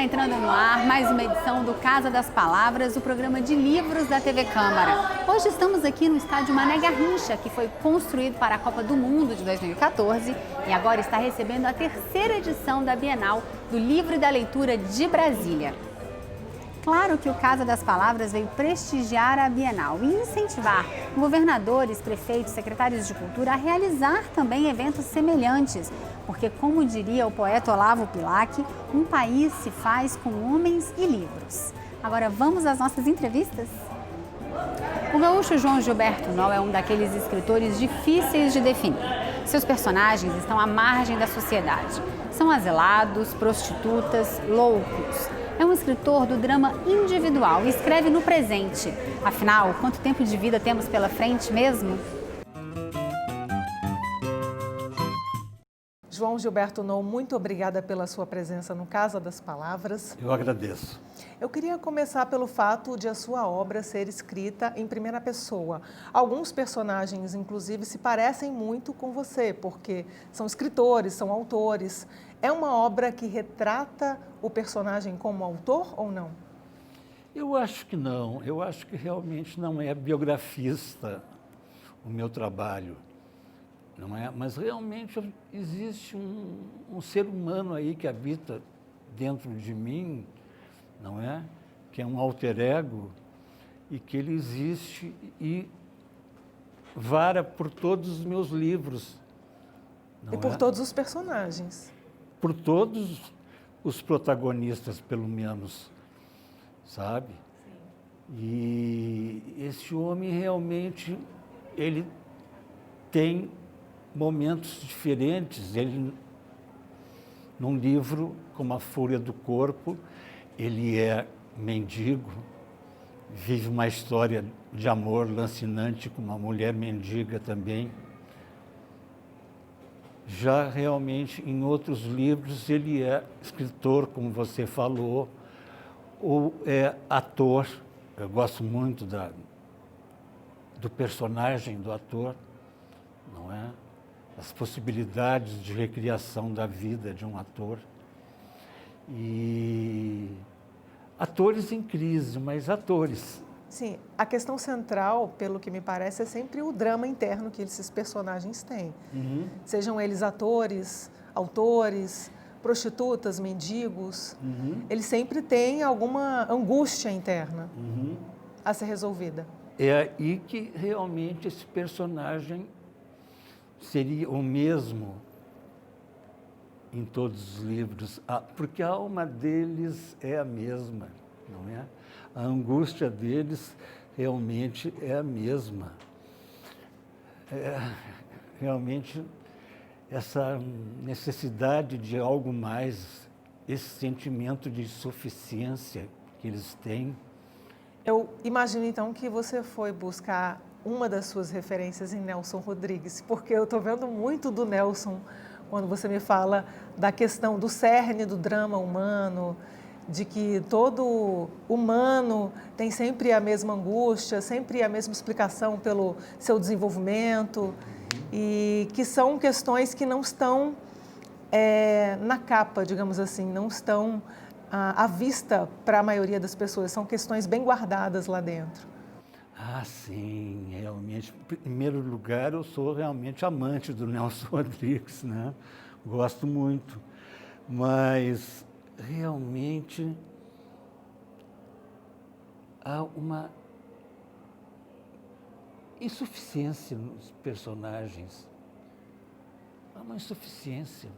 entrando no ar mais uma edição do Casa das Palavras, o programa de livros da TV Câmara. Hoje estamos aqui no estádio Mané Garrincha, que foi construído para a Copa do Mundo de 2014 e agora está recebendo a terceira edição da Bienal do Livro e da Leitura de Brasília. Claro que o Casa das Palavras veio prestigiar a Bienal e incentivar governadores, prefeitos, secretários de cultura a realizar também eventos semelhantes, porque, como diria o poeta Olavo Bilac, um país se faz com homens e livros. Agora vamos às nossas entrevistas? O gaúcho João Gilberto Nol é um daqueles escritores difíceis de definir. Seus personagens estão à margem da sociedade. São azelados, prostitutas, loucos. É um escritor do drama individual e escreve no presente. Afinal, quanto tempo de vida temos pela frente mesmo? João Gilberto Nol, muito obrigada pela sua presença no Casa das Palavras. Eu agradeço. Eu queria começar pelo fato de a sua obra ser escrita em primeira pessoa. Alguns personagens, inclusive, se parecem muito com você, porque são escritores, são autores. É uma obra que retrata o personagem como autor ou não? Eu acho que não. Eu acho que realmente não é biografista o meu trabalho. Não é? Mas realmente existe um ser humano aí que habita dentro de mim, não é? Que é um alter ego e que ele existe e vara por todos os meus livros. E por todos os personagens. Por todos os protagonistas, pelo menos, sabe? Sim. E esse homem realmente, ele tem momentos diferentes. Ele, num livro como A Fúria do Corpo, ele é mendigo, vive uma história de amor lancinante com uma mulher mendiga também. Já realmente, em outros livros, ele é escritor, como você falou, ou é ator. Eu gosto muito do personagem do ator, não é? As possibilidades de recriação da vida de um ator. E atores em crise, mas atores. Sim, a questão central, pelo que me parece, é sempre o drama interno que esses personagens têm. Uhum. Sejam eles atores, autores, prostitutas, mendigos, eles sempre têm alguma angústia interna a ser resolvida. É aí que realmente esse personagem seria o mesmo em todos os livros, porque a alma deles é a mesma, não é? A angústia deles realmente é a mesma. Realmente, essa necessidade de algo mais, esse sentimento de insuficiência que eles têm. Eu imagino, então, que você foi buscar uma das suas referências em Nelson Rodrigues, porque eu estou vendo muito do Nelson quando você me fala da questão do cerne do drama humano, de que todo humano tem sempre a mesma angústia, sempre a mesma explicação pelo seu desenvolvimento, e que são questões que não estão na capa, digamos assim, não estão à vista para a maioria das pessoas, são questões bem guardadas lá dentro. Ah, sim, realmente. Em primeiro lugar, eu sou realmente amante do Nelson Rodrigues, né? Gosto muito, mas realmente há uma insuficiência nos personagens. Há uma insuficiência,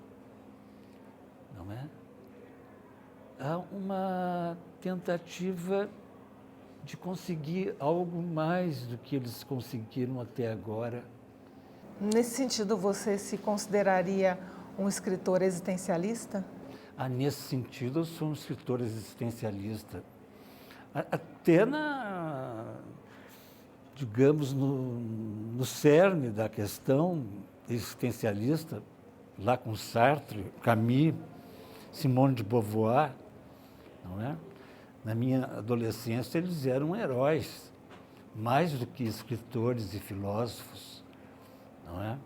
não é? Há uma tentativa de conseguir algo mais do que eles conseguiram até agora. Nesse sentido, você se consideraria um escritor existencialista? Nesse sentido, eu sou um escritor existencialista. Até digamos, no cerne da questão existencialista, lá com Sartre, Camus, Simone de Beauvoir, não é? Na minha adolescência, eles eram heróis, mais do que escritores e filósofos, não é?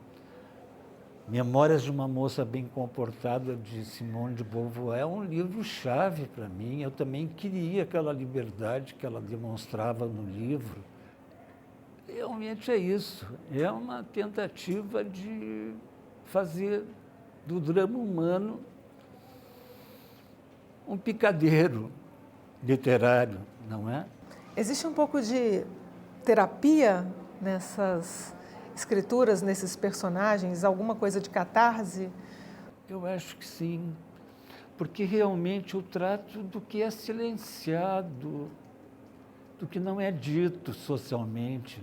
Memórias de uma Moça Bem Comportada, de Simone de Beauvoir, é um livro-chave para mim. Eu também queria aquela liberdade que ela demonstrava no livro. Realmente é isso. É uma tentativa de fazer do drama humano um picadeiro literário, não é? Existe um pouco de terapia nessas escrituras, nesses personagens? Alguma coisa de catarse? Eu acho que sim, porque realmente eu trato do que é silenciado, do que não é dito socialmente.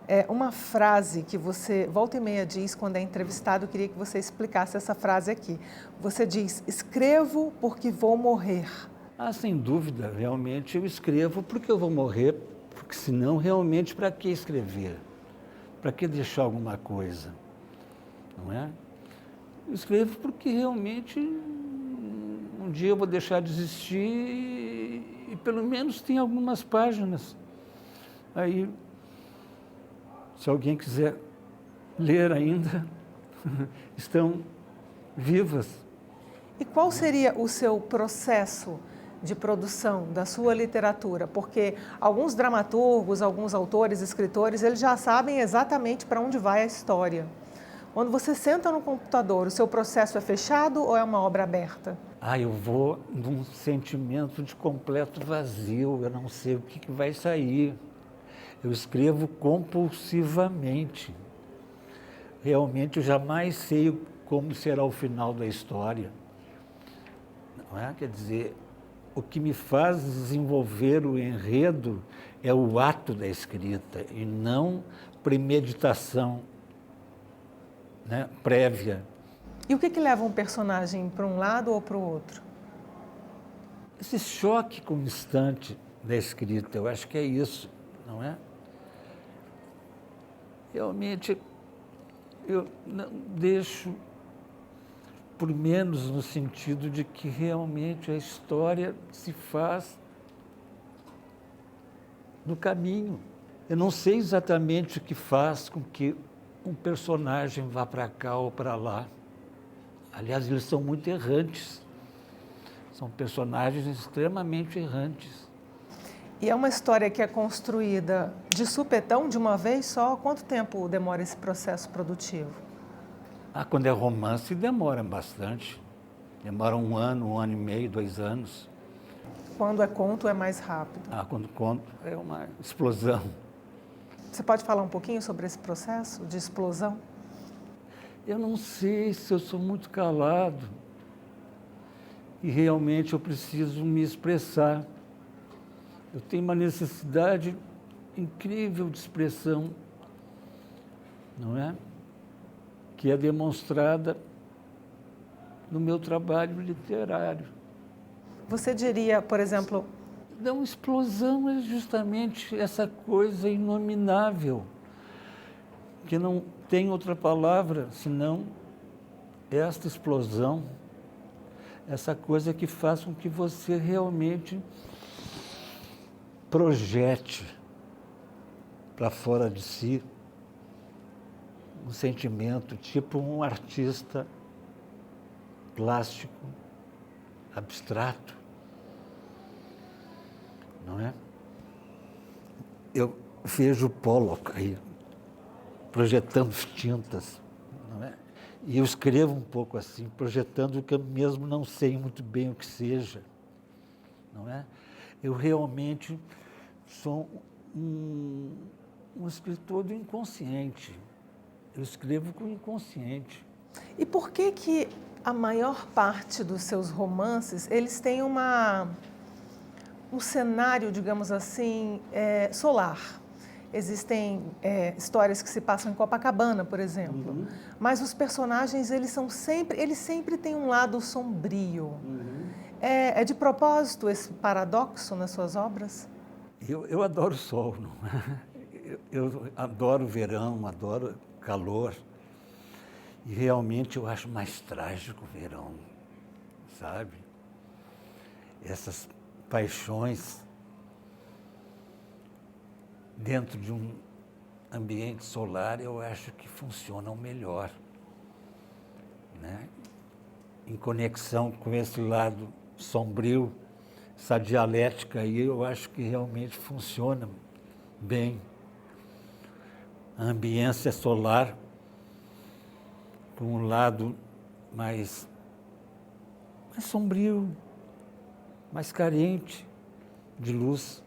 É uma frase que você volta e meia diz quando é entrevistado, eu queria que você explicasse essa frase aqui. Você diz: escrevo porque vou morrer. Ah, sem dúvida, realmente eu escrevo porque eu vou morrer, porque senão realmente para que escrever? Para que deixar alguma coisa? Não é? Eu escrevo porque realmente um dia eu vou deixar de existir e pelo menos tem algumas páginas. Aí, se alguém quiser ler ainda, estão vivas. E qual seria o seu processo de produção da sua literatura? Porque alguns dramaturgos, alguns autores, escritores, eles já sabem exatamente para onde vai a história. Quando você senta no computador, o seu processo é fechado ou é uma obra aberta? Eu vou num sentimento de completo vazio, eu não sei o que vai sair. Eu escrevo compulsivamente. Realmente eu jamais sei como será o final da história. Não é? Quer dizer, o que me faz desenvolver o enredo é o ato da escrita e não premeditação, né, prévia. E o que leva um personagem para um lado ou para o outro? Esse choque constante da escrita, eu acho que é isso, não é? Realmente, eu não deixo por menos no sentido de que realmente a história se faz no caminho. Eu não sei exatamente o que faz com que um personagem vá para cá ou para lá. Aliás, eles são muito errantes. São personagens extremamente errantes. E é uma história que é construída de supetão, de uma vez só? Quanto tempo demora esse processo produtivo? Quando é romance, demora bastante. Demora 1 ano, 1 ano e meio, 2 anos. Quando é conto, é mais rápido. Quando conto, é uma explosão. Você pode falar um pouquinho sobre esse processo de explosão? Eu não sei se eu sou muito calado e realmente eu preciso me expressar. Eu tenho uma necessidade incrível de expressão, não é? Que é demonstrada no meu trabalho literário. Você diria, por exemplo... Então, explosão é justamente essa coisa inominável, que não tem outra palavra senão esta explosão, essa coisa que faz com que você realmente projete para fora de si um sentimento, tipo um artista plástico, abstrato, não é? Eu vejo Pollock aí, projetando tintas, não é? E eu escrevo um pouco assim, projetando o que eu mesmo não sei muito bem o que seja, não é? Eu realmente sou um escritor do inconsciente. Eu escrevo com o inconsciente. E por que a maior parte dos seus romances, eles têm um cenário, digamos assim, solar? Existem histórias que se passam em Copacabana, por exemplo. Uhum. Mas os personagens, eles sempre têm um lado sombrio. Uhum. É de propósito esse paradoxo nas suas obras? Eu adoro o sol, não é? Eu adoro o verão, adoro calor. E realmente eu acho mais trágico o verão, sabe? Essas paixões dentro de um ambiente solar, eu acho que funcionam melhor. né, em conexão com esse lado sombrio, essa dialética aí, eu acho que realmente funciona bem. A ambiência solar, por um lado mais sombrio, mais carente de luz.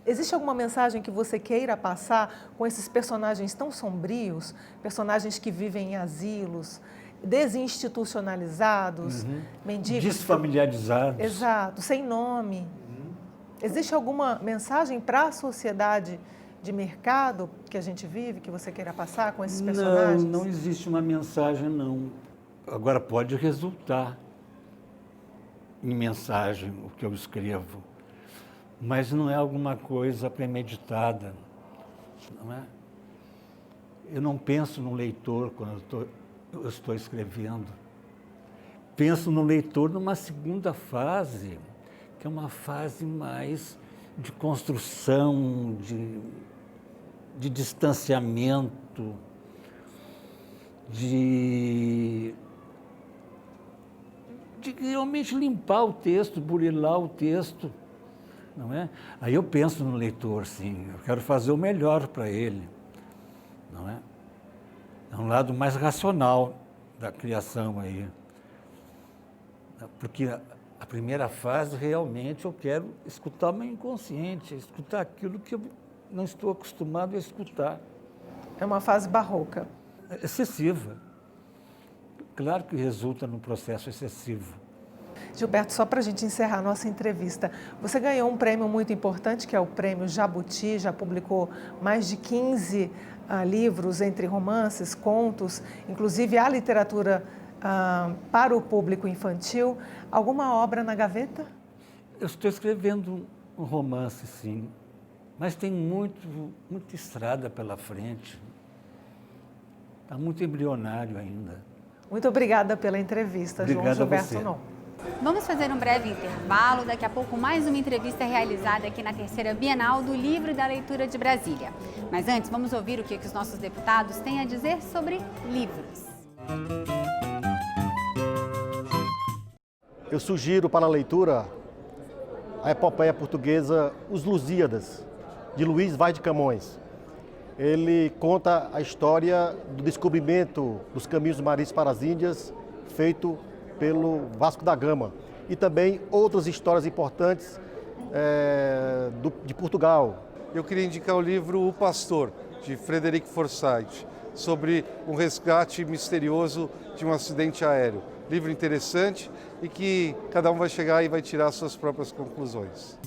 Existe alguma mensagem que você queira passar com esses personagens tão sombrios, personagens que vivem em asilos, desinstitucionalizados, mendigos? Desfamiliarizados. Exato, sem nome. Existe alguma mensagem para a sociedade de mercado que a gente vive, que você queira passar com esses personagens? Não existe uma mensagem, não. Agora, pode resultar em mensagem o que eu escrevo, mas não é alguma coisa premeditada, não é? Eu não penso no leitor quando eu estou escrevendo. Penso no leitor numa segunda fase, que é uma fase mais de construção, de distanciamento, de realmente limpar o texto, burilar o texto, não é? Aí eu penso no leitor, sim, eu quero fazer o melhor para ele, não é? É um lado mais racional da criação aí, porque a primeira fase realmente eu quero escutar o meu inconsciente, escutar aquilo que eu não estou acostumado a escutar. É uma fase barroca. Excessiva. Claro que resulta num processo excessivo. Gilberto, só para a gente encerrar a nossa entrevista, você ganhou um prêmio muito importante, que é o Prêmio Jabuti, já publicou mais de 15 livros, entre romances, contos, inclusive a literatura para o público infantil. Alguma obra na gaveta? Eu estou escrevendo um romance, sim, mas tem muita estrada pela frente. Está muito embrionário ainda. Muito obrigada pela entrevista, Obrigado João Gilberto a você. Non. Vamos fazer um breve intervalo. Daqui a pouco, mais uma entrevista realizada aqui na terceira Bienal do Livro e da Leitura de Brasília. Mas antes, vamos ouvir o que os nossos deputados têm a dizer sobre livros. Eu sugiro para a leitura a epopeia portuguesa Os Lusíadas, de Luís Vaz de Camões. Ele conta a história do descobrimento dos caminhos marítimos para as Índias, feito pelo Vasco da Gama. E também outras histórias importantes de Portugal. Eu queria indicar o livro O Pastor, de Frederic Forsyth, sobre um resgate misterioso de um acidente aéreo. Livro interessante e que cada um vai chegar e vai tirar suas próprias conclusões.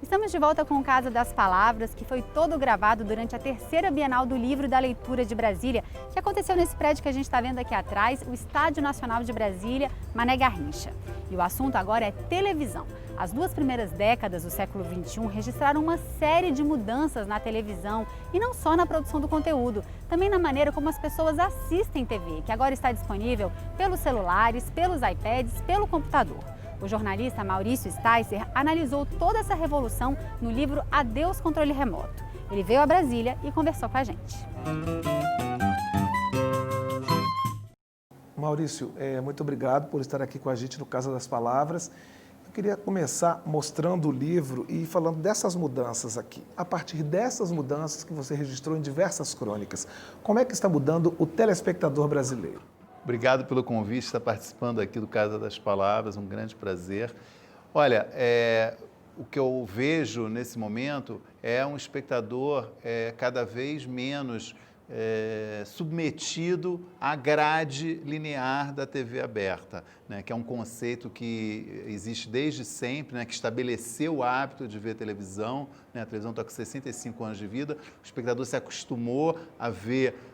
Estamos de volta com o Casa das Palavras, que foi todo gravado durante a terceira Bienal do Livro e da Leitura de Brasília, que aconteceu nesse prédio que a gente está vendo aqui atrás, o Estádio Nacional de Brasília, Mané Garrincha. E o assunto agora é televisão. As duas primeiras décadas do século XXI registraram uma série de mudanças na televisão e não só na produção do conteúdo, também na maneira como as pessoas assistem TV, que agora está disponível pelos celulares, pelos iPads, pelo computador. O jornalista Maurício Sticer analisou toda essa revolução no livro Adeus Controle Remoto. Ele veio a Brasília e conversou com a gente. Maurício, muito obrigado por estar aqui com a gente no Casa das Palavras. Eu queria começar mostrando o livro e falando dessas mudanças aqui. A partir dessas mudanças que você registrou em diversas crônicas, como é que está mudando o telespectador brasileiro? Obrigado pelo convite, estar participando aqui do Casa das Palavras, um grande prazer. Olha, o que eu vejo nesse momento é um espectador cada vez menos submetido à grade linear da TV aberta, né, que é um conceito que existe desde sempre, né, que estabeleceu o hábito de ver televisão, né, a televisão está com 65 anos de vida, o espectador se acostumou a ver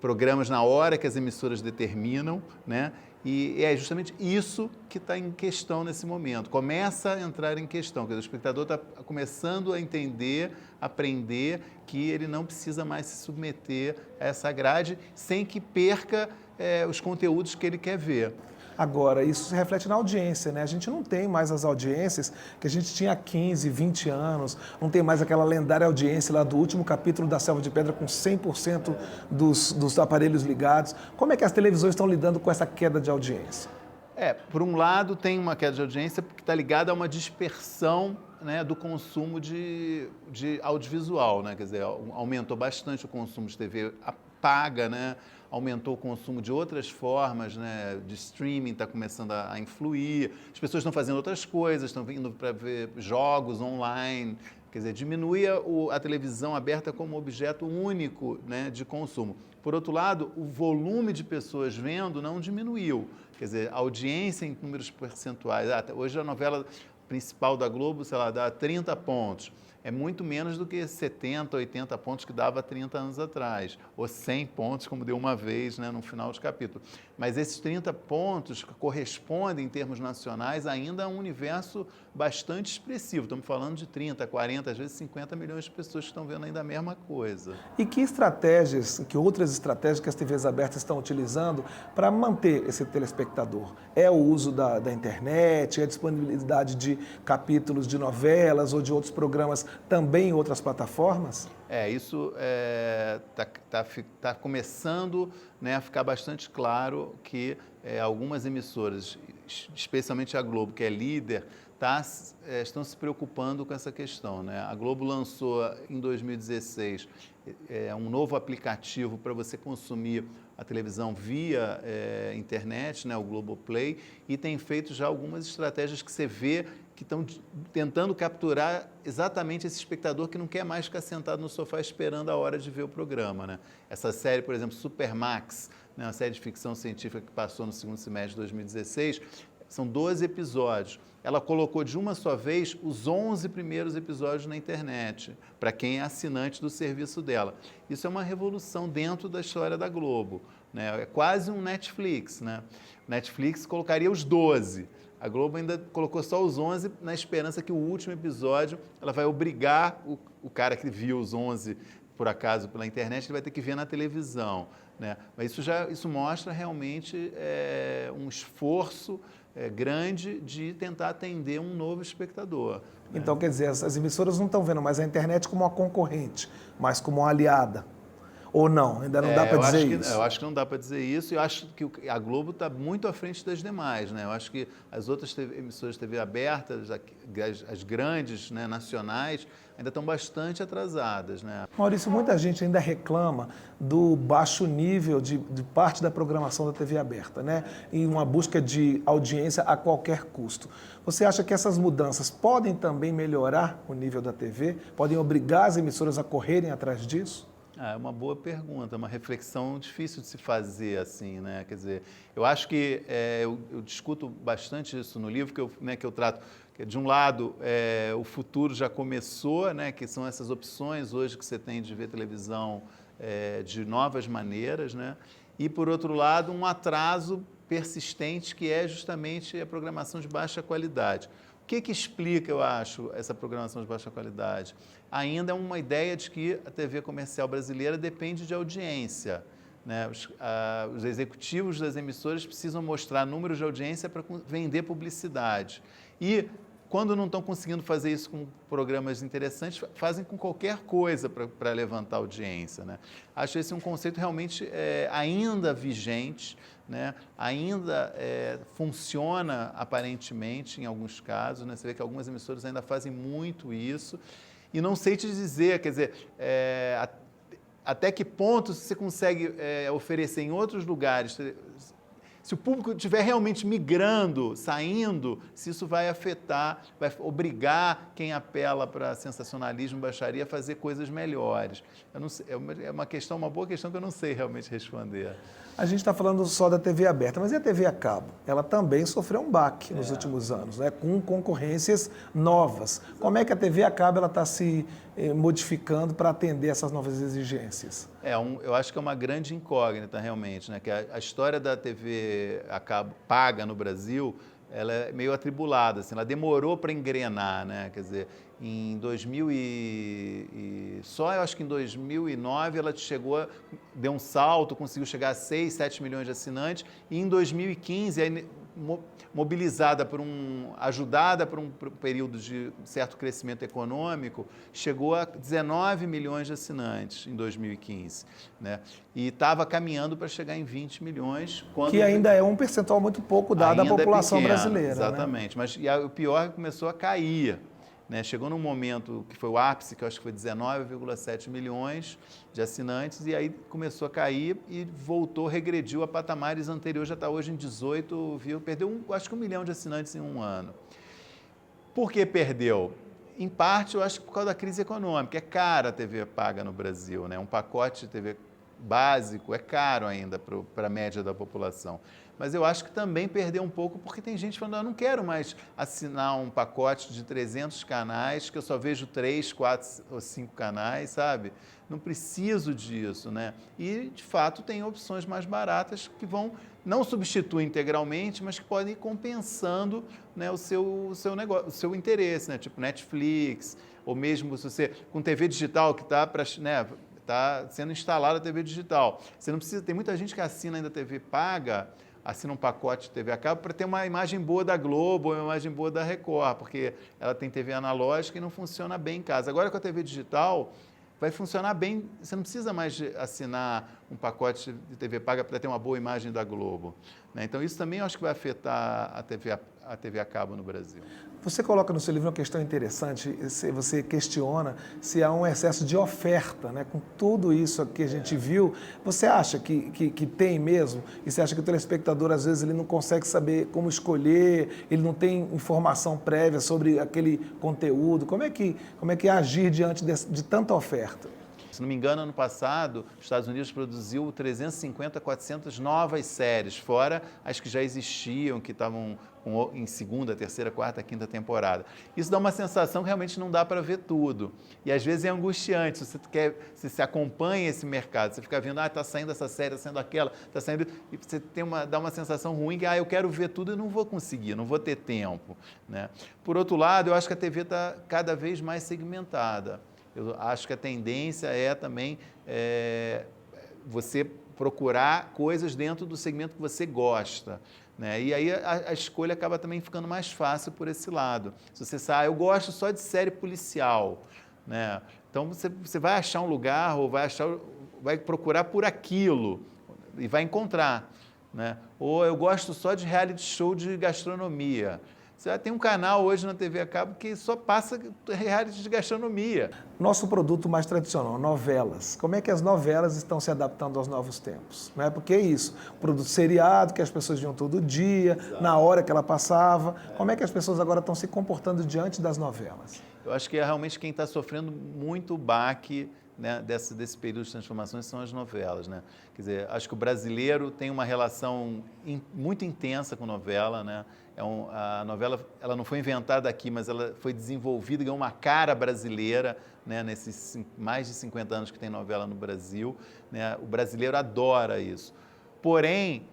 programas na hora que as emissoras determinam, né? E é justamente isso que está em questão nesse momento. Começa a entrar em questão, quer dizer, o espectador está começando a entender, aprender que ele não precisa mais se submeter a essa grade sem que perca os conteúdos que ele quer ver. Agora, isso se reflete na audiência, né? A gente não tem mais as audiências que a gente tinha há 15, 20 anos, não tem mais aquela lendária audiência lá do último capítulo da Selva de Pedra com 100% dos aparelhos ligados. Como é que as televisões estão lidando com essa queda de audiência? Por um lado, tem uma queda de audiência que está ligada a uma dispersão, né, do consumo de audiovisual, né? Quer dizer, aumentou bastante o consumo de TV paga, né? Aumentou o consumo de outras formas, né, de streaming, está começando a influir, as pessoas estão fazendo outras coisas, estão vindo para ver jogos online, quer dizer, diminui a televisão aberta como objeto único, né, de consumo. Por outro lado, o volume de pessoas vendo não diminuiu, quer dizer, a audiência em números percentuais, hoje a novela principal da Globo, sei lá, dá 30 pontos. É muito menos do que 70, 80 pontos que dava 30 anos atrás, ou 100 pontos, como deu uma vez, né, no final de capítulo. Mas esses 30 pontos correspondem, em termos nacionais, ainda a um universo bastante expressivo. Estamos falando de 30, 40, às vezes 50 milhões de pessoas que estão vendo ainda a mesma coisa. E que outras estratégias que as TVs abertas estão utilizando para manter esse telespectador? É o uso da internet, é a disponibilidade de capítulos de novelas ou de outros programas também em outras plataformas? Isso está começando, né, a ficar bastante claro que algumas emissoras, especialmente a Globo, que é líder, estão se preocupando com essa questão, né? A Globo lançou em 2016 um novo aplicativo para você consumir a televisão via internet, né, o Globoplay, e tem feito já algumas estratégias que você vê que estão tentando capturar exatamente esse espectador que não quer mais ficar sentado no sofá esperando a hora de ver o programa, né? Essa série, por exemplo, Supermax, né, uma série de ficção científica que passou no segundo semestre de 2016, são 12 episódios. Ela colocou de uma só vez os 11 primeiros episódios na internet, para quem é assinante do serviço dela. Isso é uma revolução dentro da história da Globo, né? É quase um Netflix, né? O Netflix colocaria os 12. A Globo ainda colocou só os 11 na esperança que o último episódio ela vai obrigar o cara que viu os 11, por acaso, pela internet, ele vai ter que ver na televisão, né? Mas isso mostra realmente um esforço grande de tentar atender um novo espectador, né? Então, quer dizer, as emissoras não estão vendo mais a internet como uma concorrente, mas como uma aliada. Ou não? Ainda não dá para dizer isso? Eu acho que não dá para dizer isso. Eu acho que a Globo está muito à frente das demais, né? Eu acho que as outras emissoras de TV aberta, as grandes, né, nacionais, ainda estão bastante atrasadas, né? Maurício, muita gente ainda reclama do baixo nível de parte da programação da TV aberta, né? E uma busca de audiência a qualquer custo. Você acha que essas mudanças podem também melhorar o nível da TV? Podem obrigar as emissoras a correrem atrás disso? É uma boa pergunta, uma reflexão difícil de se fazer assim, né? Quer dizer, eu acho que eu discuto bastante isso no livro que eu trato. Que de um lado, o futuro já começou, né? Que são essas opções hoje que você tem de ver televisão de novas maneiras, né? E por outro lado, um atraso persistente que é justamente a programação de baixa qualidade. O que explica, eu acho, essa programação de baixa qualidade? Ainda é uma ideia de que a TV comercial brasileira depende de audiência, né? Os executivos das emissoras precisam mostrar números de audiência para vender publicidade. E, quando não estão conseguindo fazer isso com programas interessantes, fazem com qualquer coisa para levantar audiência, né? Acho esse um conceito realmente ainda vigente, né? Ainda funciona aparentemente em alguns casos, né? Você vê que algumas emissoras ainda fazem muito isso. E não sei te dizer, quer dizer, até que ponto você consegue oferecer em outros lugares. Se o público estiver realmente migrando, saindo, se isso vai afetar, vai obrigar quem apela para sensacionalismo, baixaria, a fazer coisas melhores. Eu não sei, uma boa questão que eu não sei realmente responder. A gente está falando só da TV aberta, mas e a TV a cabo? Ela também sofreu um baque nos últimos anos, né? Com concorrências novas. Como é que a TV a cabo está se modificando para atender essas novas exigências? Eu acho que é uma grande incógnita, realmente, né? Que a história da TV a cabo paga no Brasil, ela é meio atribulada, assim, ela demorou para engrenar, né? Quer dizer, em 2000 só eu acho que em 2009 ela deu um salto, conseguiu chegar a 6, 7 milhões de assinantes, e em 2015, aí, ajudada por um período de certo crescimento econômico, chegou a 19 milhões de assinantes em 2015, né? E estava caminhando para chegar em 20 milhões. Que ainda é um percentual muito pouco dado à população brasileira. Exatamente, né? Mas o pior é que começou a cair. Né? Chegou num momento que foi o ápice, que eu acho que foi 19,7 milhões de assinantes, e aí começou a cair e regrediu a patamares anteriores, já está hoje em 18, perdeu acho que 1 milhão de assinantes em um ano. Por que perdeu? Em parte, eu acho que por causa da crise econômica. É cara a TV paga no Brasil, né? Um pacote de TV básico é caro ainda para a média da população. Mas eu acho que também perdeu um pouco porque tem gente falando, eu não quero mais assinar um pacote de 300 canais, que eu só vejo 3, 4 ou 5 canais, sabe? Não preciso disso, né? E, de fato, tem opções mais baratas que não substituem integralmente, mas que podem ir compensando, né, o seu negócio, o seu interesse, né? Tipo Netflix, ou mesmo se você, com TV digital que está para... Né, está sendo instalada a TV digital. Você não precisa, tem muita gente que assina ainda a TV paga, assina um pacote de TV a cabo para ter uma imagem boa da Globo, uma imagem boa da Record, porque ela tem TV analógica e não funciona bem em casa. Agora com a TV digital vai funcionar bem, você não precisa mais assinar um pacote de TV paga para ter uma boa imagem da Globo, né? Então isso também eu acho que vai afetar a TV a cabo no Brasil. Você coloca no seu livro uma questão interessante, você questiona se há um excesso de oferta, né? Com tudo isso que a gente viu, você acha que tem mesmo? E você acha que o telespectador, às vezes, ele não consegue saber como escolher, ele não tem informação prévia sobre aquele conteúdo? Como é que é agir diante de tanta oferta? Se não me engano, ano passado, os Estados Unidos produziu 350, 400 novas séries, fora as que já existiam, que estavam em segunda, terceira, quarta, quinta temporada. Isso dá uma sensação que realmente não dá para ver tudo. E às vezes é angustiante, se você acompanha esse mercado, você fica vendo, está saindo essa série, está saindo aquela, está saindo... E você dá uma sensação ruim que, eu quero ver tudo e não vou conseguir, não vou ter tempo, né? Por outro lado, eu acho que a TV está cada vez mais segmentada. Eu acho que a tendência é também você procurar coisas dentro do segmento que você gosta, né? E aí a escolha acaba também ficando mais fácil por esse lado. Se você sabe, eu gosto só de série policial, né? Então você vai achar um lugar ou vai procurar por aquilo e vai encontrar, né? Ou eu gosto só de reality show de gastronomia. Você tem um canal hoje na TV a cabo que só passa reality de gastronomia. Nosso produto mais tradicional, novelas. Como é que as novelas estão se adaptando aos novos tempos? Não é porque é isso, produto seriado, que as pessoas viam todo dia, exato, na hora que ela passava. Como é que as pessoas agora estão se comportando diante das novelas? Eu acho que realmente quem está sofrendo muito o baque, né, desse período de transformações são as novelas, né? Quer dizer, acho que o brasileiro tem uma relação muito intensa com novela, né? A novela, ela não foi inventada aqui, mas ela foi desenvolvida, ganhou uma cara brasileira, né, nesses mais de 50 anos que tem novela no Brasil, né? O brasileiro adora isso. Porém,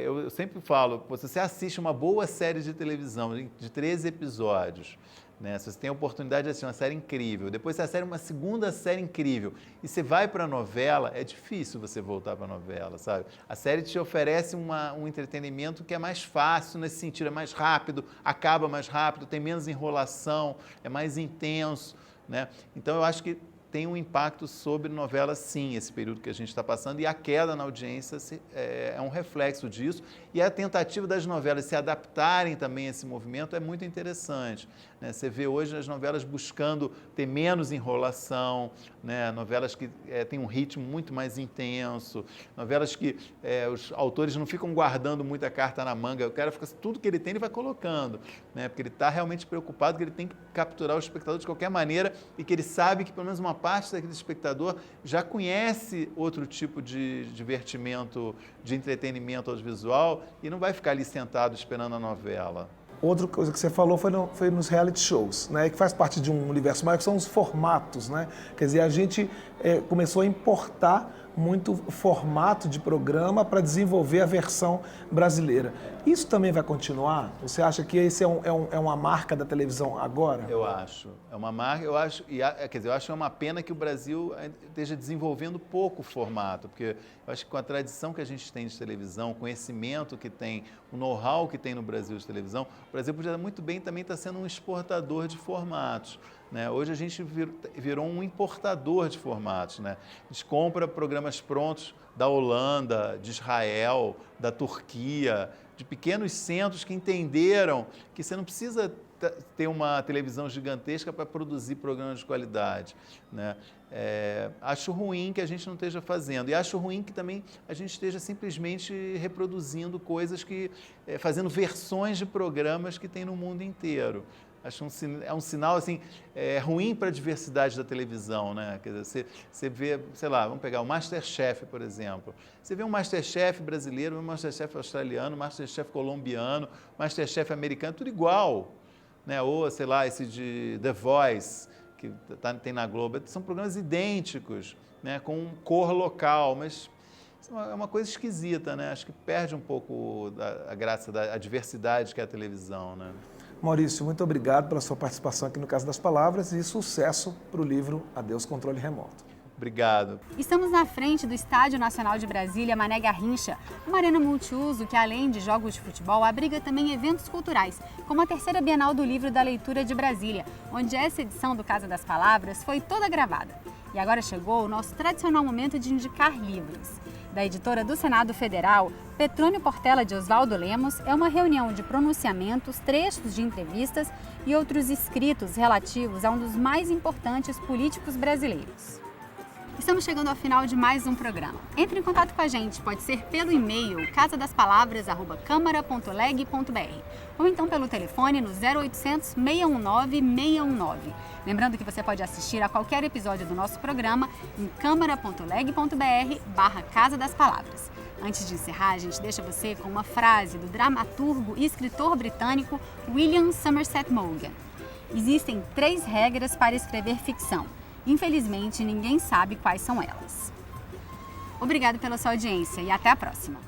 eu sempre falo, se você assiste uma boa série de televisão de 13 episódios, né? Se você tem a oportunidade de assistir uma série incrível, depois você assiste uma segunda série incrível e você vai para a novela, é difícil você voltar para a novela, sabe? A série te oferece um entretenimento que é mais fácil nesse sentido, é mais rápido, acaba mais rápido, tem menos enrolação, é mais intenso, né? Então eu acho que tem um impacto sobre novela, sim, esse período que a gente está passando, e a queda na audiência é um reflexo disso, e a tentativa das novelas se adaptarem também a esse movimento é muito interessante, né? Você vê hoje as novelas buscando ter menos enrolação, né? Novelas que têm um ritmo muito mais intenso, novelas que os autores não ficam guardando muita carta na manga, o cara fica, tudo que ele tem ele vai colocando, né? Porque ele está realmente preocupado que ele tem que capturar o espectador de qualquer maneira e que ele sabe que pelo menos uma parte daquele espectador já conhece outro tipo de divertimento, de entretenimento audiovisual e não vai ficar ali sentado esperando a novela. Outra coisa que você falou foi nos reality shows, né, que faz parte de um universo maior, que são os formatos, né? Quer dizer, a gente começou a importar muito formato de programa para desenvolver a versão brasileira. Isso também vai continuar? Você acha que esse é uma marca da televisão agora? Eu acho. É uma marca, eu acho, quer dizer, eu acho que é uma pena que o Brasil esteja desenvolvendo pouco o formato, porque eu acho que com a tradição que a gente tem de televisão, o conhecimento que tem, o know-how que tem no Brasil de televisão, o Brasil podia muito bem também estar sendo um exportador de formatos. Né? Hoje a gente virou um importador de formatos. Né? A gente compra programas prontos da Holanda, de Israel, da Turquia, de pequenos centros que entenderam que você não precisa ter uma televisão gigantesca para produzir programas de qualidade. Né? Acho ruim que a gente não esteja fazendo. E acho ruim que também a gente esteja simplesmente reproduzindo coisas fazendo versões de programas que tem no mundo inteiro. Acho um sinal assim, ruim para a diversidade da televisão, né? Quer dizer, você vê, sei lá, vamos pegar o MasterChef, por exemplo. Você vê um MasterChef brasileiro, um MasterChef australiano, um MasterChef colombiano, um MasterChef americano, tudo igual. Né? Ou, sei lá, esse de The Voice, que tem na Globo. São programas idênticos, né? Com cor local, mas é uma coisa esquisita, né? Acho que perde um pouco a graça da diversidade que é a televisão, né? Maurício, muito obrigado pela sua participação aqui no Casa das Palavras e sucesso para o livro Adeus Controle Remoto. Obrigado. Estamos na frente do Estádio Nacional de Brasília, Mané Garrincha, uma arena multiuso que, além de jogos de futebol, abriga também eventos culturais, como a terceira Bienal do Livro da Leitura de Brasília, onde essa edição do Casa das Palavras foi toda gravada. E agora chegou o nosso tradicional momento de indicar livros. Da editora do Senado Federal, Petrônio Portela de Oswaldo Lemos, é uma reunião de pronunciamentos, trechos de entrevistas e outros escritos relativos a um dos mais importantes políticos brasileiros. Estamos chegando ao final de mais um programa. Entre em contato com a gente, pode ser pelo e-mail casadaspalavras@câmara.leg.br ou então pelo telefone no 0800 619 619. Lembrando que você pode assistir a qualquer episódio do nosso programa em câmara.leg.br/Casa das Palavras. Antes de encerrar, a gente deixa você com uma frase do dramaturgo e escritor britânico William Somerset Maugham. Existem 3 regras para escrever ficção. Infelizmente, ninguém sabe quais são elas. Obrigado pela sua audiência e até a próxima!